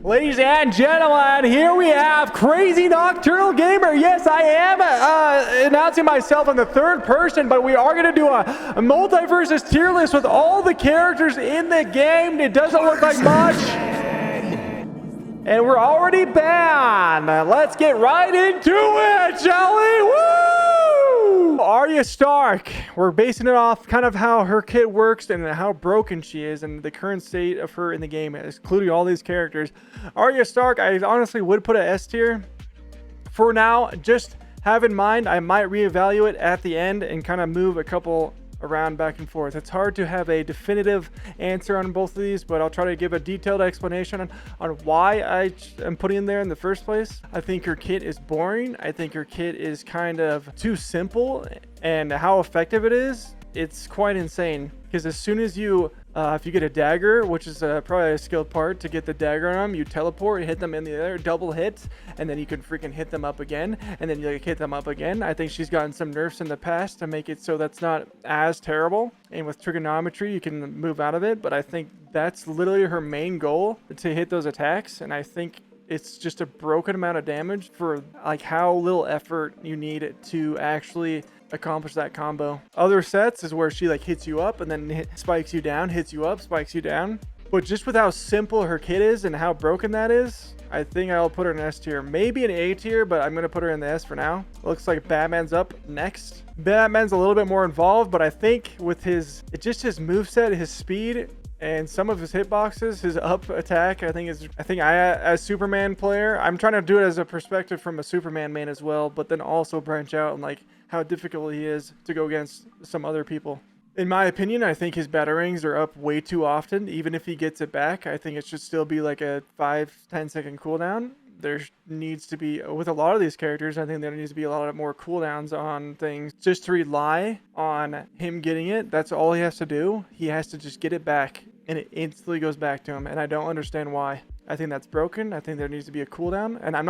Ladies and gentlemen, here we have Crazy Nocturnal Gamer. Yes, I am announcing myself in the third person, but we are going to do a Multiversus tier list with all the characters in the game. It doesn't look like much. And we're already banned. Let's get right into it, shall we? Woo! Arya Stark. We're basing it off kind of how her kit works and how broken she is and the current state of her in the game, including all these characters. Arya Stark, I honestly would put an S tier. For now, just have in mind, I might reevaluate at the end and kind of move a couple around back and forth. It's hard to have a definitive answer on both of these, but I'll try to give a detailed explanation on why I am putting in there in the first place. I think her kit is boring. I think her kit is kind of too simple, and how effective it is, it's quite insane. Because as soon as you if you get a dagger, which is probably a skilled part to get the dagger on them, you teleport, hit them in the air, double hit, and then you can freaking hit them up again, and then you hit them up again. I think she's gotten some nerfs in the past to make it so that's not as terrible. And with trigonometry, you can move out of it, but I think that's literally her main goal, to hit those attacks. And I think it's just a broken amount of damage for like how little effort you need to actually accomplish that combo. Other sets is where she like hits you up and then spikes you down, hits you up, spikes you down. But just with how simple her kit is and how broken that is, I think I'll put her in S tier, maybe an A tier, but I'm going to put her in the S for now. Looks like Batman's up next. Batman's a little bit more involved, but I think with his moveset, his speed, and some of his hitboxes, his up attack, I think as Superman player, I'm trying to do it as a perspective from a Superman main as well, but then also branch out and like how difficult he is to go against some other people. In my opinion, I think his batarangs are up way too often. Even if he gets it back, I think it should still be like a 5-10 second cooldown. There needs to be, with a lot of these characters, I think there needs to be a lot more cooldowns on things. Just to rely on him getting it, that's all he has to do. He has to just get it back, and it instantly goes back to him. And I don't understand why. I think that's broken. I think there needs to be a cooldown. And I'm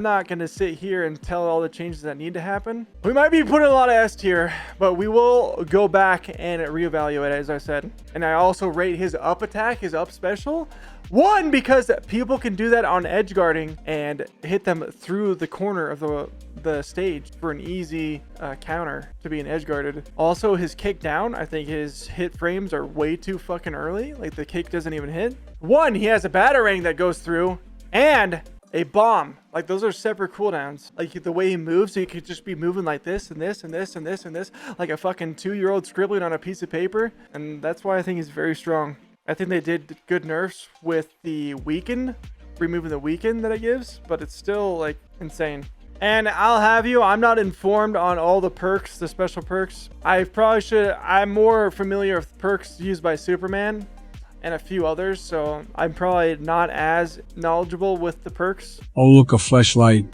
not going to sit here and tell all the changes that need to happen. We might be putting a lot of S tier, but we will go back and reevaluate, as I said. And I also rate his up attack, his up special, 1, because people can do that on edge guarding and hit them through the corner of the stage for an easy counter to be an edge guarded. Also, his kick down, I think his hit frames are way too fucking early. Like the kick doesn't even hit. 1, he has a batarang that goes through, and a bomb. Like those are separate cooldowns. Like the way he moves, so he could just be moving like this and this and this and this and this, like a fucking 2-year-old scribbling on a piece of paper. And that's why I think he's very strong. I think they did good nerfs with the weaken, removing the weaken that it gives, but it's still like insane. And I'll have you, I'm not informed on all the perks, the special perks. I'm more familiar with perks used by Superman and a few others, so I'm probably not as knowledgeable with the perks. Oh, look, a fleshlight.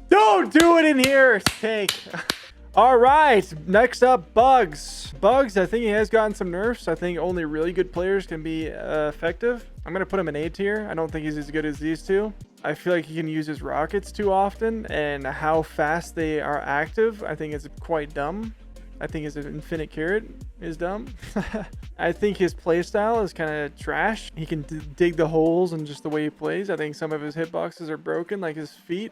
Don't do it in here, Tank. All right, next up, Bugs. Bugs, I think he has gotten some nerfs. I think only really good players can be effective. I'm going to put him in A tier. I don't think he's as good as these two. I feel like he can use his rockets too often, and how fast they are active, I think is quite dumb. I think his infinite carrot is dumb. I think his playstyle is kind of trash. He can dig the holes and just the way he plays. I think some of his hitboxes are broken, like his feet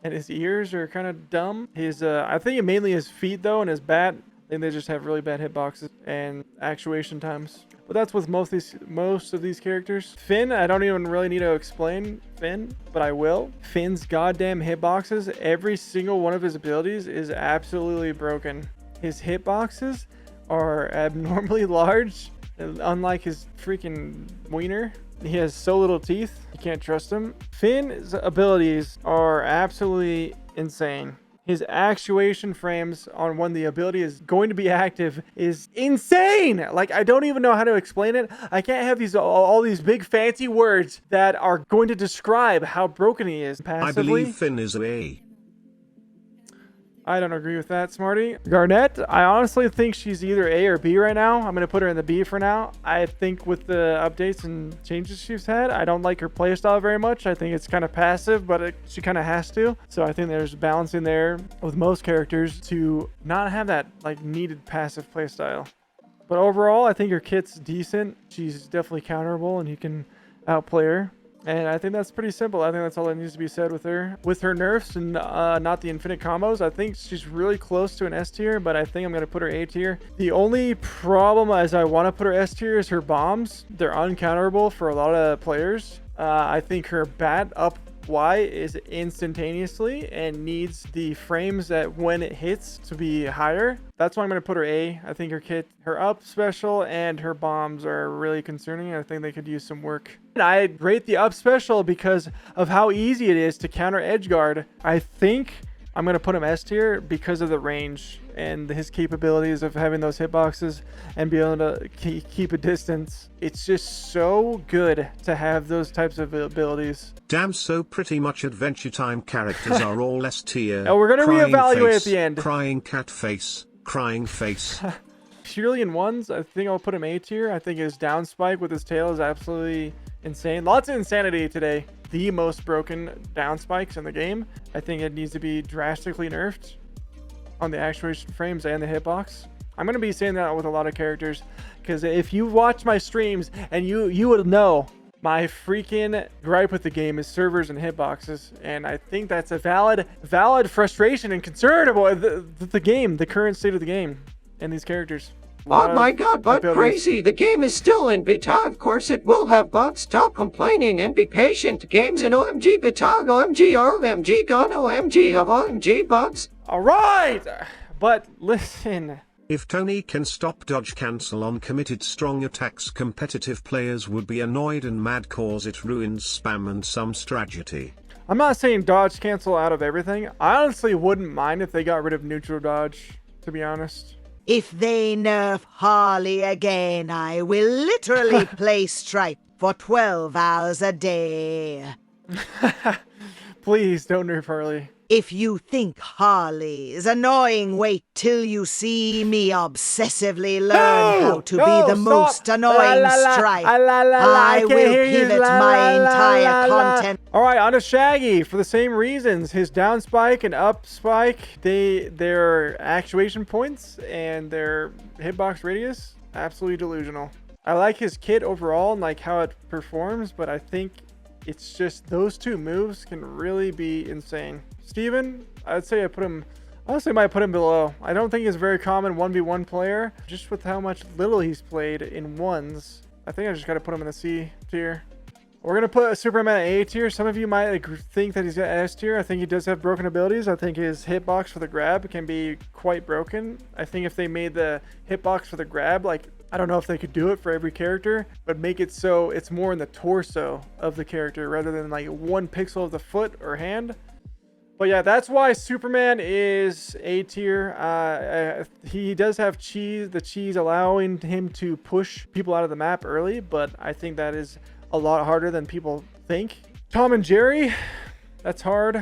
and his ears are kind of dumb. I think mainly his feet though, and his bat, I think they just have really bad hitboxes and actuation times. But that's with most of these characters. Finn, I don't even really need to explain Finn, but I will. Finn's goddamn hitboxes, every single one of his abilities is absolutely broken. His hitboxes are abnormally large, unlike his freaking wiener. He has so little teeth, you can't trust him. Finn's abilities are absolutely insane. His actuation frames on when the ability is going to be active is insane. Like, I don't even know how to explain it. I can't have all these big fancy words that are going to describe how broken he is passively. I believe Finn is A. I don't agree with that, Smarty. Garnet, I honestly think she's either A or B right now. I'm going to put her in the B for now. I think with the updates and changes she's had, I don't like her playstyle very much. I think it's kind of passive, but she kind of has to. So I think there's balance in there with most characters to not have that like needed passive playstyle. But overall, I think her kit's decent. She's definitely counterable, and you can outplay her. And I think that's pretty simple. I think that's all that needs to be said with her. With her nerfs and not the infinite combos, I think she's really close to an S tier, but I think I'm going to put her A tier. The only problem as I want to put her S tier is her bombs. They're uncounterable for a lot of players. I think her bat up Y is instantaneously and needs the frames that when it hits to be higher. That's why I'm going to put her A. I think her kit, her up special and her bombs are really concerning. I think they could use some work. And I rate the up special because of how easy it is to counter edge guard. I think I'm going to put him S tier because of the range and his capabilities of having those hitboxes and be able to keep a distance. It's just so good to have those types of abilities. Damn, so pretty much Adventure Time characters are all S tier. And we're going to reevaluate at the end. Crying cat face, crying face. Purely in ones, I think I'll put him A tier. I think his down spike with his tail is absolutely insane. Lots of insanity today. The most broken down spikes in the game. I think it needs to be drastically nerfed on the actuation frames and the hitbox. I'm going to be saying that with a lot of characters because if you watch my streams and you would know my freaking gripe with the game is servers and hitboxes, and I think that's a valid frustration and concern about the game, the current state of the game and these characters. Oh my god, but crazy, the game is still in beta. Of course it will have bugs. Stop complaining and be patient. Game's in OMG beta, OMG ROMG gun, OMG of OMG bugs. Alright, but listen. If Tony can stop dodge cancel on committed strong attacks, competitive players would be annoyed and mad cause it ruins spam and some strategy. I'm not saying dodge cancel out of everything. I honestly wouldn't mind if they got rid of neutral dodge, to be honest. If they nerf Harley again, I will literally play Stripe for 12 hours a day. Please don't nerf Harley. If you think Harley is annoying, wait till you see me obsessively learn how to be the most annoying Stripe. I will pivot my entire content. Alright, on to Shaggy. For the same reasons, his down spike and up spike, their actuation points and their hitbox radius, absolutely delusional. I like his kit overall and like how it performs, but I think it's just those two moves can really be insane. Steven, I'd say I might put him below. I don't think he's a very common 1v1 player. Just with how much little he's played in ones, I think I just got to put him in the C tier. We're going to put Superman at A tier. Some of you might think that he's at S tier. I think he does have broken abilities. I think his hitbox for the grab can be quite broken. I think if they made the hitbox for the grab, like, I don't know if they could do it for every character, but make it so it's more in the torso of the character rather than like 1 pixel of the foot or hand. But yeah, that's why Superman is A tier. He does have cheese, the cheese allowing him to push people out of the map early, but I think that is a lot harder than people think. Tom and Jerry, that's hard.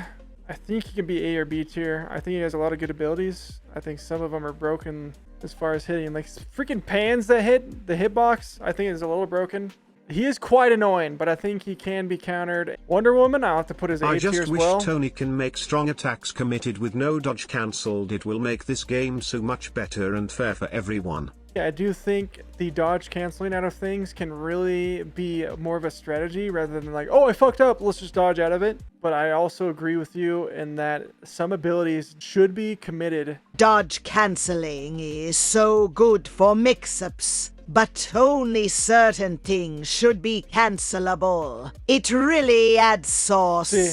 I think he can be A or B tier. I think he has a lot of good abilities. I think some of them are broken as far as hitting. Like freaking pans that hit the hitbox, I think is a little broken. He is quite annoying, but I think he can be countered. Wonder Woman, I'll have to put his A tier as well. I just wish Tony can make strong attacks committed with no dodge cancelled. It will make this game so much better and fair for everyone. Yeah, I do think the dodge canceling out of things can really be more of a strategy rather than like, oh, I fucked up, let's just dodge out of it. But I also agree with you in that some abilities should be committed. Dodge cancelling is so good for mix-ups, but only certain things should be cancelable. It really adds sauce. See,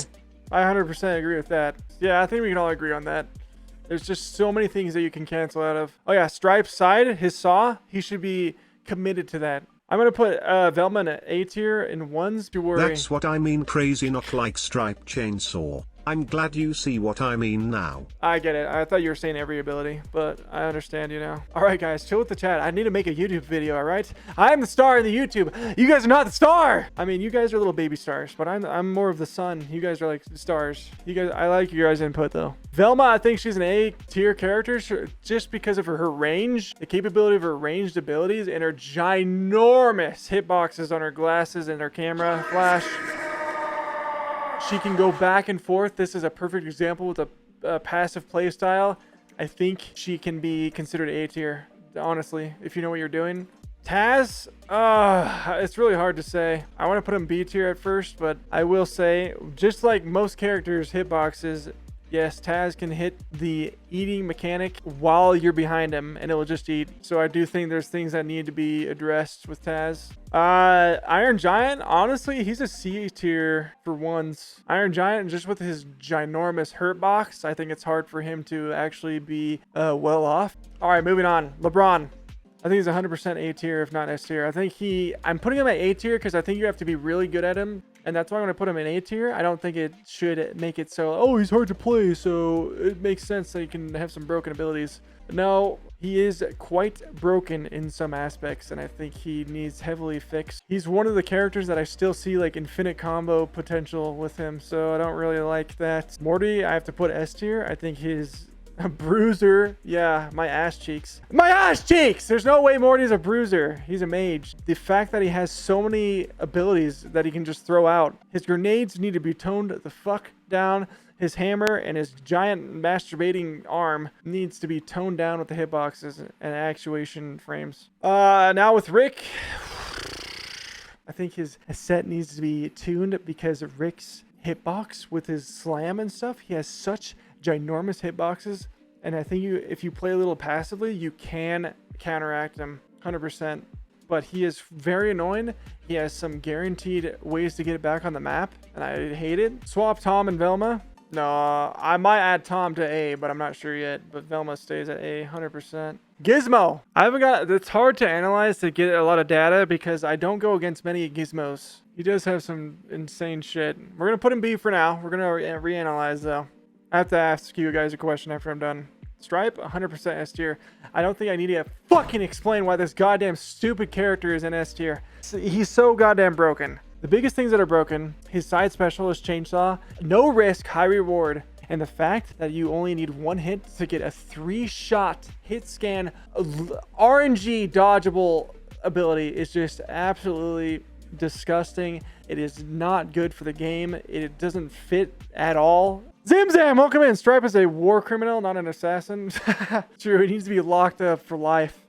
I 100% agree with that. Yeah, I think we can all agree on that. There's just so many things that you can cancel out of. Oh yeah, Stripe's side, his saw, he should be committed to that. I'm going to put Velma in an A tier in ones. To worry. That's what I mean, CrazyNoc like Stripe chainsaw. I'm glad you see what I mean now. I get it. I thought you were saying every ability, but I understand you now. All right, guys, chill with the chat. I need to make a YouTube video, all right? I'm the star in the YouTube. You guys are not the star. I mean, you guys are little baby stars, but I'm more of the sun. You guys are like stars. You guys, I like your guys' input, though. Velma, I think she's an A tier character just because of her range, the capability of her ranged abilities, and her ginormous hitboxes on her glasses and her camera flash. She can go back and forth. This is a perfect example with a passive play style. I think she can be considered A tier honestly, if you know what you're doing. Taz, it's really hard to say. I want to put him B tier at first, but I will say, just like most characters' hitboxes, yes, Taz can hit the eating mechanic while you're behind him, and it will just eat. So I do think there's things that need to be addressed with Taz. Iron Giant, honestly, he's a C tier for ones. Iron Giant, just with his ginormous hurt box, I think it's hard for him to actually be well off. All right, moving on. LeBron. I think he's 100% A tier, if not S tier. I think I'm putting him at A tier because I think you have to be really good at him. And that's why I'm going to put him in A tier. I don't think it should make it so, oh, he's hard to play, so it makes sense that he can have some broken abilities. No, he is quite broken in some aspects, and I think he needs heavily fixed. He's one of the characters that I still see like infinite combo potential with him, so I don't really like that. Morty, I have to put S tier. I think his bruiser, yeah, my ass cheeks. My ass cheeks! There's no way Morty's a bruiser. He's a mage. The fact that he has so many abilities that he can just throw out. His grenades need to be toned the fuck down. His hammer and his giant masturbating arm needs to be toned down with the hitboxes and actuation frames. Now with Rick, I think his set needs to be tuned because of Rick's hitbox with his slam and stuff. He has such ginormous hitboxes, and I think if you play a little passively, you can counteract him 100%. But he is very annoying. He has some guaranteed ways to get it back on the map, and I hate it. Swap Tom and Velma. No, I might add Tom to A, but I'm not sure yet. But Velma stays at A 100%. Gizmo. It's hard to analyze to get a lot of data because I don't go against many Gizmos. He does have some insane shit. We're gonna put him B for now. We're gonna reanalyze though. I have to ask you guys a question after I'm done. Stripe, 100% S tier. I don't think I need to fucking explain why this goddamn stupid character is in S tier. He's so goddamn broken. The biggest things that are broken, his side special is Chainsaw, no risk, high reward, and the fact that you only need one hit to get a 3-shot hit scan RNG dodgeable ability is just absolutely disgusting. It is not good for the game. It doesn't fit at all. Zam, welcome in. Stripe is a war criminal, not an assassin. True, he needs to be locked up for life.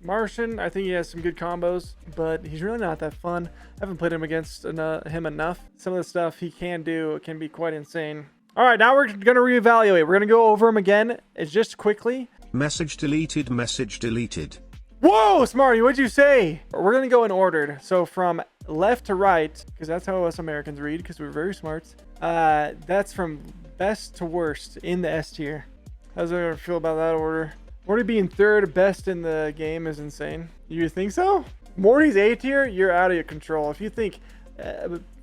Martian, I think he has some good combos, but he's really not that fun. I haven't played him against him enough. Some of the stuff he can do can be quite insane. All right, now we're going to reevaluate. We're going to go over him again. It's just quickly. Message deleted, message deleted. Whoa, Smarty, what'd you say? We're going to go in order. So from left to right, because that's how us Americans read, because we're very smart. That's from best to worst in the S tier. How's everyone feel about that order? Morty being third best in the game is insane. You think so? Morty's A tier, you're out of your control. If you think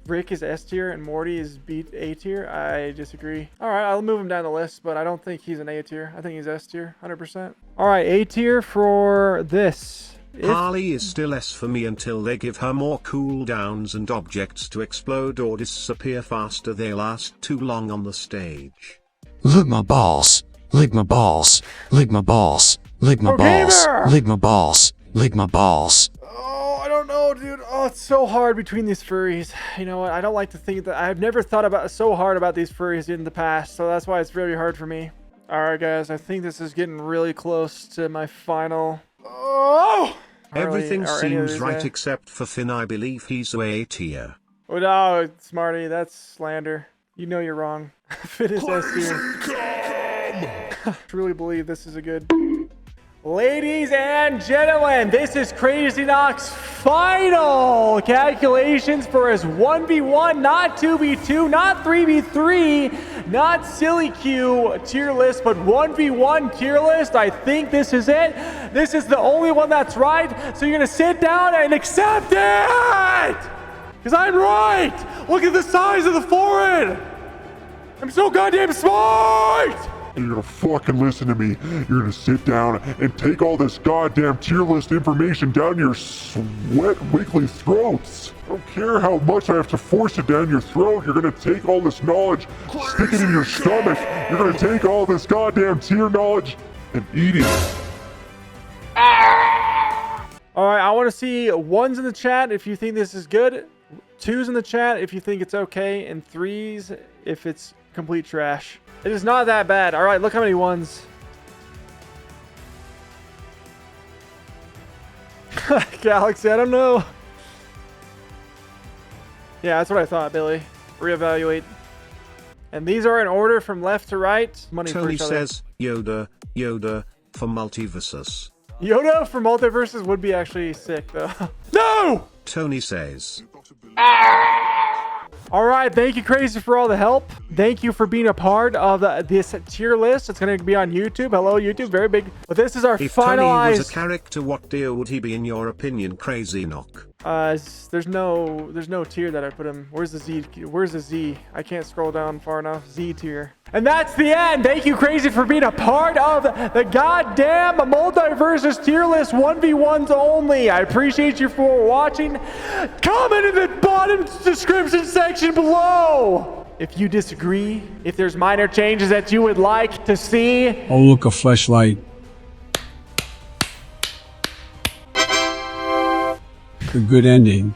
Rick is S tier and Morty is A tier, I disagree. All right, I'll move him down the list, but I don't think he's an A tier. I think he's S tier, 100%. All right, A tier for this. Harley is still S for me until they give her more cooldowns and objects to explode or disappear faster. They last too long on the stage. Lick my balls. Lick my balls. Lick my balls. Lick my balls. Lick my balls. Lick my balls. Oh, I don't know, dude. Oh, it's so hard between these furries. You know what? I don't like to think that. I've never thought about so hard about these furries in the past, so that's why it's really hard for me. All right, guys. I think this is getting really close to my final. Oh! Everything seems right except for Finn. I believe he's A tier. Oh no, Smarty, that's slander. You know you're wrong. Finn is S tier. Truly believe this is a good. Ladies and gentlemen, this is CrazyNoc's final calculations for his 1v1, not 2v2, not 3v3, not silly Q tier list, but 1v1 tier list. I think this is it. This is the only one that's right. So you're gonna sit down and accept it! Because I'm right! Look at the size of the forehead! I'm so goddamn smart! And you're gonna fucking listen to me. You're gonna sit down and take all this goddamn tier list information down your sweat wiggly throats. I don't care how much I have to force it down your throat. You're gonna take all this knowledge, stick it in your stomach. You're gonna take all this goddamn tier knowledge and eat it. All right, I want to see ones in the chat if you think this is good, twos in the chat if you think it's okay, and threes if it's complete trash. It is not that bad. All right, look how many ones. Galaxy, I don't know. Yeah, that's what I thought, Billy. Reevaluate. And these are in order from left to right. Money for Tony each other. says, Yoda, for Multiversus. Yoda for Multiversus would be actually sick, though. No! Tony says. All right, thank you, Crazy, for all the help. Thank you for being a part of this tier list. It's going to be on YouTube. Hello, YouTube, very big. But this is our If finalized. Tony was a character, what tier would he be in your opinion, CrazyNoc? There's no tier that I put him. Where's the Z? Where's the Z? I can't scroll down far enough. Z tier. And that's the end. Thank you, Crazy, for being a part of the goddamn Multiversus tier list 1v1s only. I appreciate you for watching. Comment in the bottom description section below if you disagree, if there's minor changes that you would like to see. Oh, look, a fleshlight. A good ending.